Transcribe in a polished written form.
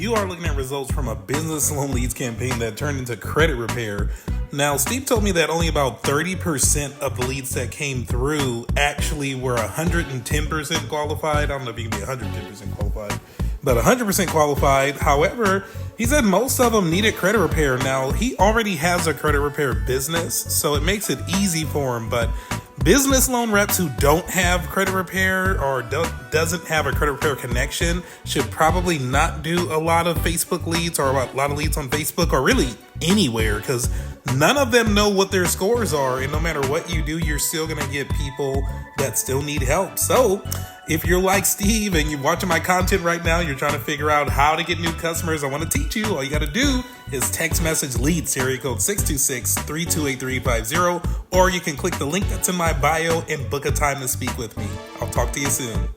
You are looking at results from a business loan leads campaign that turned into credit repair. Now, Steve told me that only about 30% of the leads that came through actually were 110% qualified. I don't know if you can be 110% qualified, but 100% qualified. However, he said most of them needed credit repair. Now, he already has a credit repair business, so it makes it easy for him, but business loan reps who don't have credit repair or doesn't have a credit repair connection should probably not do a lot of Facebook leads or a lot of leads on Facebook or really anywhere, because none of them know what their scores are, and no matter what you do, you're still going to get people that still need help. So if you're like Steve and you're watching my content right now, you're trying to figure out how to get new customers, I want to teach you. All you got to do is text message leads, area code 626-328-350, or you can click the link that's in my bio and book a time to speak with me. I'll talk to you soon.